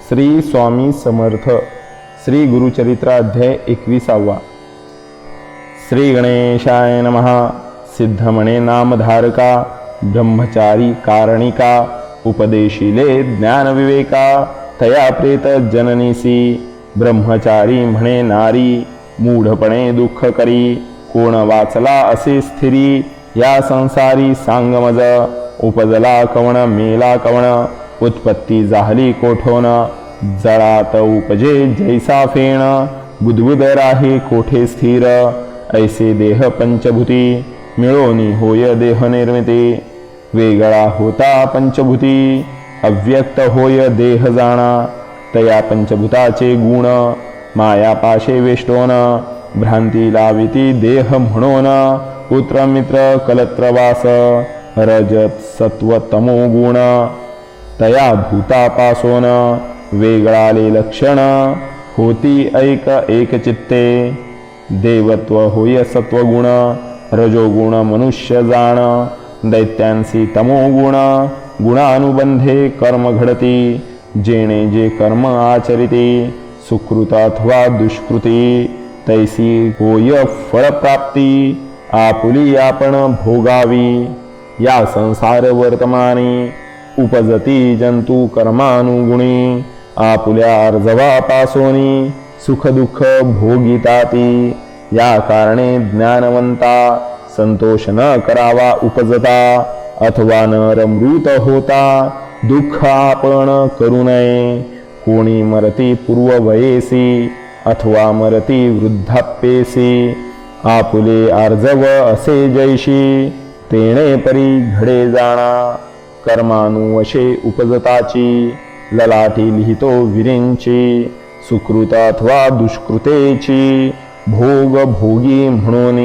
श्री स्वामी समर्थ श्री गुरुचरित्र अध्याय 21. श्री गणेशाय नमः. सिद्धमणे नामधारका ब्रह्मचारी कारणिका उपदेशिले ज्ञान विवेका तया प्रेत जननीसी. ब्रह्मचारी म्हणे नारी मूढपणे दुःख करी. कोण वाचला असे स्थिरी या संसारी सांगमज. उपजला कवण मेला कवण उत्पत्ती झाली कोठोन. जळात उपजे जैसा फेण बुद्बुद राही कोठे स्थिर. ऐसे देह पंचभूती मिळोनी होय देह निर्मिती. वेगळा होता पंचभूती अव्यक्त होय देह जाणा. तया पंचभूताचे गुण माया पाशे वेष्टोन. भ्रांती लाविती देह म्हणून पुत्र मित्र कलत्रवास. रजत सत्व तमो गुण तया भूतापासोन. वेगळाले लक्षण होती एक चित्ते. देवत्व होय सत्वगुण रजोगुण मनुष्य जाण. दैत्यांसी तमोगुण गुणानुबंधे कर्म घडती. जेणे जे कर्म आचरिती सुकृत अथवा दुष्कृती तैसी होय फळप्राप्ती. आपुली आपण भोगावी या संसार वर्तमानी. उपजती जंतू कर्मानुगुणी आपुल्या अर्जवापासोनी सुख दुःख भोगिताती. या कारणे ज्ञानवंता संतोष न करावा उपजता अथवा नर मृत होता. दुःख आपण करू नये. कोणी मरती पूर्ववयेसी अथवा मरती वृद्धाप्येसी. आपुले आर्जव असे जैशी तेणे परी घडे जाणा. कर्मानुवशे उपजताची ललाटी लिहितो विरेंची. सुकृत अथवा दुष्कृतेची भोग भोगी म्हणून.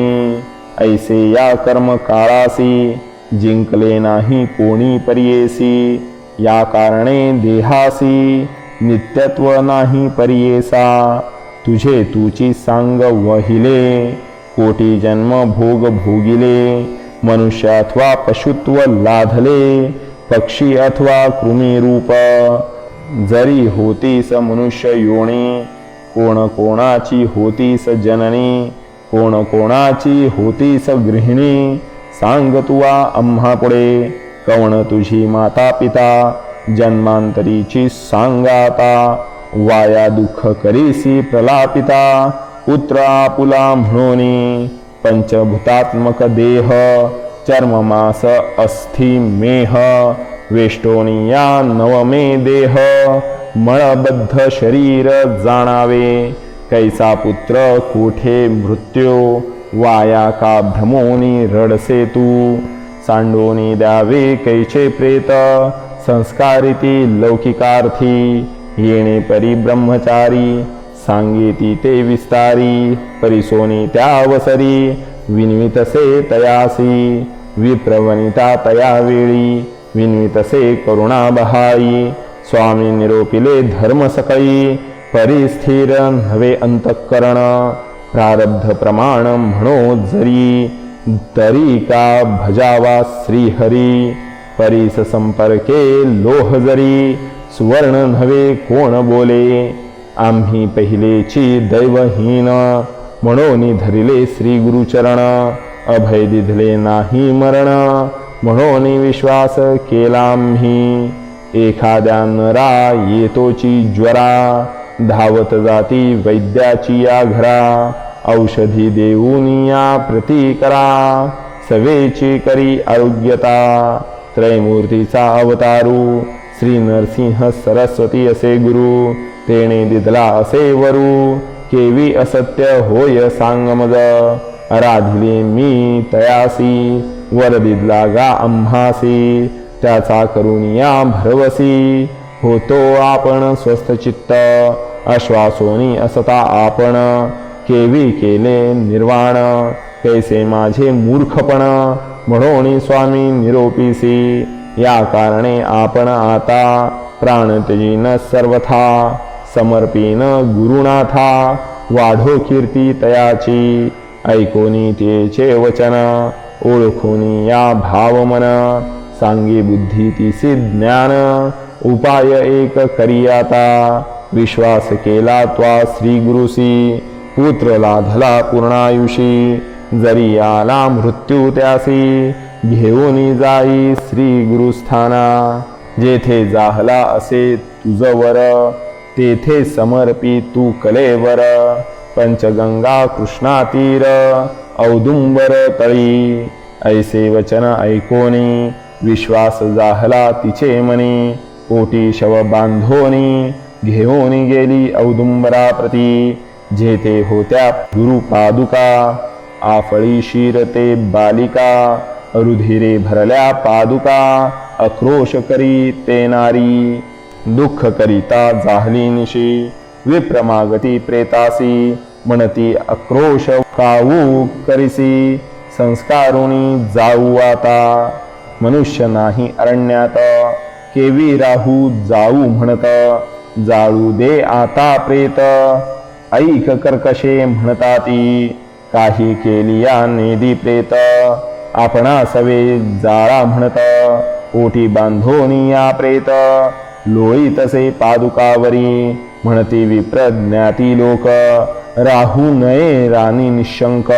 ऐसे या कर्म काळासी जिंकले नाही कोणी परियेसी. या कारणे देहासी नित्यत्व नाही परियेसा. तुझे तुची सांग वहिले कोटी जन्म भोग भोगिले. मनुष्य अथवा पशुत्व लाधले पक्षी अथवा कृमी रूप. जरी होतीस मनुष्य योनी कोण कोणाची होतीस जननी. कोण कोणाची होतीस गृहिणी. सांग तुवा आम्हा पुढे कवण तुझी माता पिता. जन्मांतरीची सांगाता वाया दुःख करीसी प्रलापिता. पुत्र आपुला म्हणून पंचभूतात्मक देह चर्ममास अस्थि मेह. वेष्टोनिया नवमे देह मळबद्ध शरीर जाणावे. कैसा पुत्र कोठे मृत्यू वाया का भ्रमोनी रडसे तू. सांडोनी द्यावे कैचे प्रेत संस्कारिती लौकिकार्थी. येणे परी ब्रह्मचारी सांगेती ते विस्तारी. परिसोनी त्यावसरी विन्वितसे तयासी. विप्रवनिता तया वेळी विन्वितसे करुणा बहाई. स्वामी निरोपिले धर्म सकळी परिस्थिर नव्हे अंतःकरण. प्रारब्ध प्रमाण म्हणो जरी तरी का भजावा श्रीहरी. परीस संपर्के लोह जरी सुवर्ण नव्हे कोण बोले. आम्ही पहिलेची दैवहीन म्हणून धरिले श्री गुरुचरण. अभय दिधले नाही मरण म्हणून विश्वास केला आम्ही. एखाद्या नरा येतोची ज्वरा धावत जाती वैद्याची या घरा. औषधी देऊन या प्रतिकरा सवेची करी आरोग्यता. त्रयमूर्तीचा अवतारू श्री नरसिंह सरस्वती असे गुरु. तेणे दिदला असे वरू केवी असत्य होय सांगमज. राधिले मी तयासी वर दिदला गा आम्हासी. त्याचा करून या भरवसी होतो आपण स्वस्थ चित्त. आश्वासोनी असता आपण केवी केले निर्वाण. कैसे माझे मूर्खपण म्हणून स्वामी निरोपीसी. या कारणे आपण आता प्राण त्यजीन सर्वथा समर्पीन गुरुनाथा. वाढो कीर्ती तयाची ऐकोनी तेचे वचन. ओळखोनी या भावमन सांगे बुद्धी तिसी ज्ञान. उपाय एक करियाता विश्वास केला त्वा श्री गुरुसी पुत्र लाधला पूर्णायुषी जरी आला मृत्यू त्यासी घेऊन जाई श्री गुरुस्थाना जेथे जाहला असे तुझवर तेथे समर्पी तू कलेवर पंचगंगा कृष्णा तीर औदुंबर तळी ऐसे वचन ऐकोनी विश्वास जाहला तिचे मनी पोटी शव बांधोनी घेऊन गेली औदुंबरा प्रती जेथे होत्या गुरुपादुका आफळी शिरते बालिका रुधिरे भरल्या पादुका आक्रोश करी ते नारी दुःख करिता जाहली निशी विप्रमागती प्रेतासी म्हणती आक्रोश कावू करिसी संस्कारुणी जाऊ आता मनुष्य नाही अरण्यात केवी राहू जाऊ म्हणत जाळू दे आता प्रेत ऐक कर्कशे म्हणताती काही केलिया नेदी प्रेत आपणा सवे जाळा म्हणत ओटी बांधोनी या प्रेत लोळी तसे पादुकावरी म्हणती विप्रज्ञाती लोक राहू नये राणी निशंक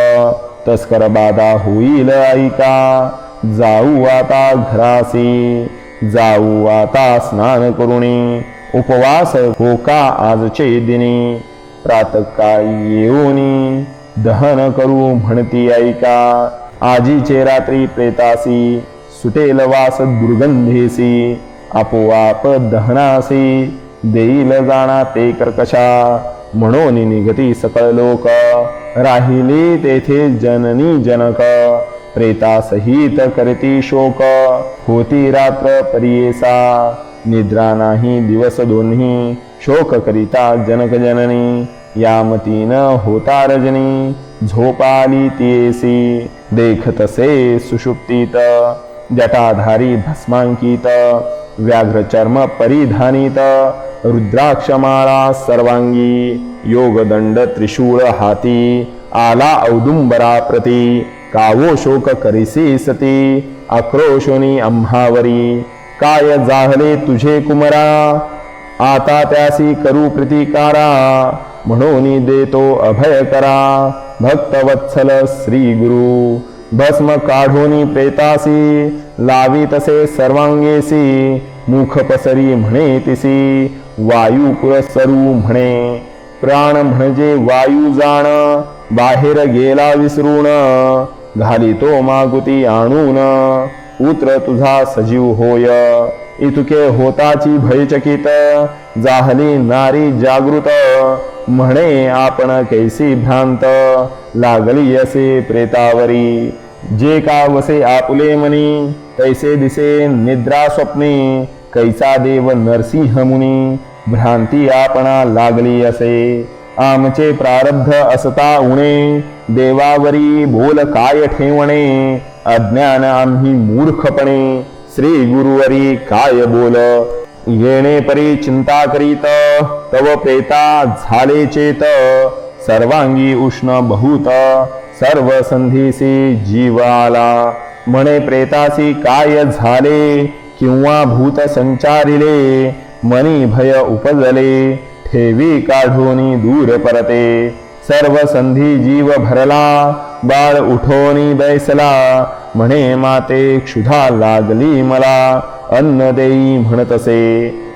तस्कर बाधा होईल ऐका जाऊ आता घरासी जाऊ आता स्नान करुणी उपवास होका आजचे दिनी प्रातःकाळी येऊनी दहन करू म्हणती ऐका आजीचे रात्री प्रेतासी सुटेल वास दुर्गंधेसी आपोआप दहनासी देईल जाणा ते कर्कशा म्हणून निघती सकळ लोक राहिली तेथे जननी जनक प्रेतासहित करती शोक होती रात्र परियेसा निद्रा नाही दिवस दोन्ही शोक करिता जनक जननी यामतीन होता रजनी झोपाली तियेसी देखतसे सुषुप्तीत जटाधारी भस्मांकित व्याघ्र चर्म परिधानित रुद्राक्षमाळा सर्वांगी योगदंड त्रिशूळ हाती आला औदुंबरा प्रती कावो शोक करिसी सती आक्रोशोनी आम्हावरी काय जाहले तुझे कुमरा आता त्यासी करू प्रतिकारा म्हणून देतो अभय करा भक्तवत्सल श्री गुरु भस्म काढोनी प्रेतासी लावी तसे सर्वांगेसी मुख पसरी म्हणे तिसी वायू पुरसरू म्हणे प्राण म्हणजे वायू जाण बाहेर गेला विसरून घाली तो मागुती आणून पुत्र तुझा सजीव होय इतुके होताची भयचकित जाहली नारी जागृत म्हणे आपण कैसी भ्रांत लागली असे प्रेतावरी जे का वसे आपुले मनी तैसे दिसे निद्रा स्वप्नी कैसा देव नरसिंह मुनी भ्रांती आपणा लागली असे आमचे प्रारब्ध असता उणे देवावरी बोल काय ठेवणे अज्ञान आम्ही मूर्खपणे श्री गुरुवरी काय बोल येणे परी चिंता करीत तव प्रेता झाले चेत सर्वांगी उष्ण बहुत सर्व संधीसी जीव आला म्हणे प्रेतासी काय झाले किंवा भूत संचारिले मनी भय उपजले ठेवी काढोनी दूर परते सर्व संधी जीव भरला बाळ उठोनी बैसला म्हणे माते क्षुधा लागली मला अन्न देई म्हणतसे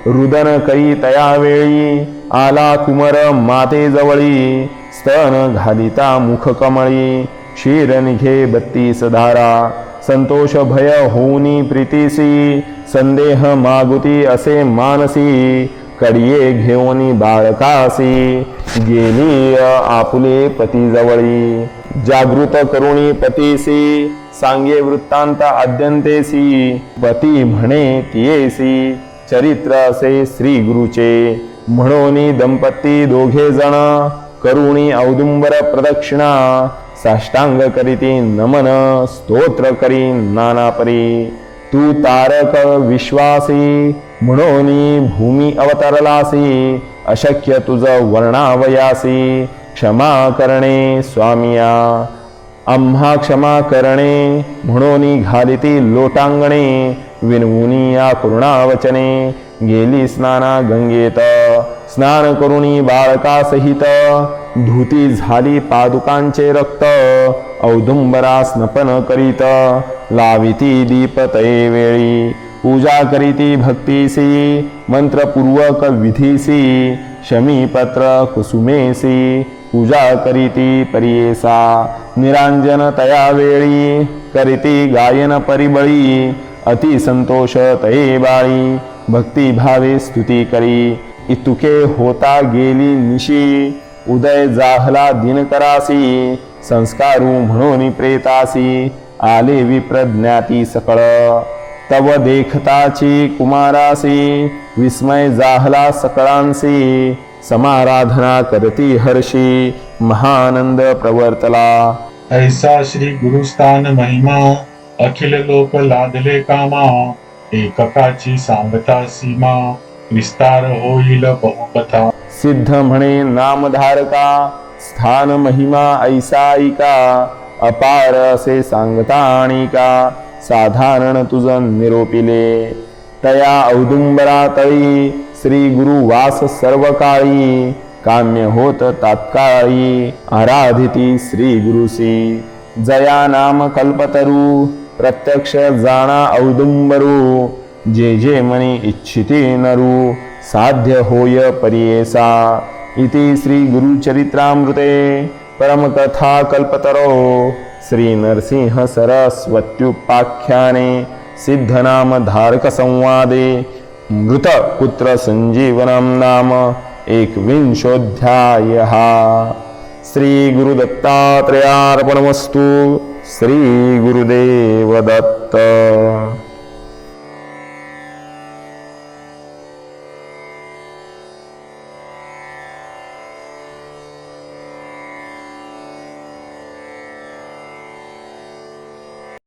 रुदन करी तयावेळी आला कुमर माते जवळी स्तन घालिता मुख कमळी क्षीर निघे 32 धारा संतोष भय होनी प्रीतीसी संदेह मागुती असे मानसी कडिये घेऊनी बाळकासी गेली आपुले पती जवळी जागृत करुणी पतीसी सांगे वृत्तांत आद्यंतेसी पती म्हणे तियेसी चरित्र असे श्री गुरुचे म्हणोनी दंपती दोघे जण करुणी औदुंबर प्रदक्षिणा साष्टांग करीती नमन स्तोत्र करी नानापरी तू तारक विश्वासी म्हणोनी भूमी अवतरलासी अशक्य तुझ वर्णावयासी क्षमा करणे स्वामिया आम्हा क्षमा करणे म्हणोनी घालिती लोटांगणे विनवुनी या करुणावचने गेली स्नाना गंगेत स्नान करुणी बाळका सहित धुती झाली पादुकांचे रक्त औदुंबरा स्नपन करीत लाविती दीपतये वेळी पूजा करीती भक्तीसी मंत्रपूर्वक विधीसी शमीपत्र कुसुमेसी पूजा करीती परियेसा निरांजन तया वेळी करीती गायन परिबळी अति संतोष तये बाळी भक्ती भावे स्तुती करी इतुके होता गेली निशी उदय जाहला दिनकरासी संस्कारू म्हणून प्रेतासी आले विप्रज्ञाती सकळ तव देखताची कुमारासी विस्मय जाहला सकळांसी समाराधना करती हर्षी महानंद प्रवर्तला ऐसा श्री गुरुस्थान महिमा अखिल लोक लादले कामा एककाची सांगता सीमा विस्तार होईल बहुकथा सिद्ध म्हणे नामधारका स्थान महिमा ऐसाईका अपार असे सांगता आणिका साधारण तुझं निरोपिले तया औदुंबरा तळी श्री गुरु वास सर्व काळी काम्य होत तात्काळी आराधिती श्री गुरुसी जया नाम कल्पतरू प्रत्यक्ष जाणा औदुंबरू जे जे मनी इच्छिते नरू साध्य होय परियेसा इति श्री गुरुचरित्रामृते परमकथा कल्पतरो श्री नरसिंह सरस्वत्युपाख्याने सिद्धनाम धारक संवादे मृत पुत्र संजीवनम नाम 21ोऽध्यायः श्री गुरुदत्तात्रेयार्पणमस्तु श्री गुरुदेव दत्त।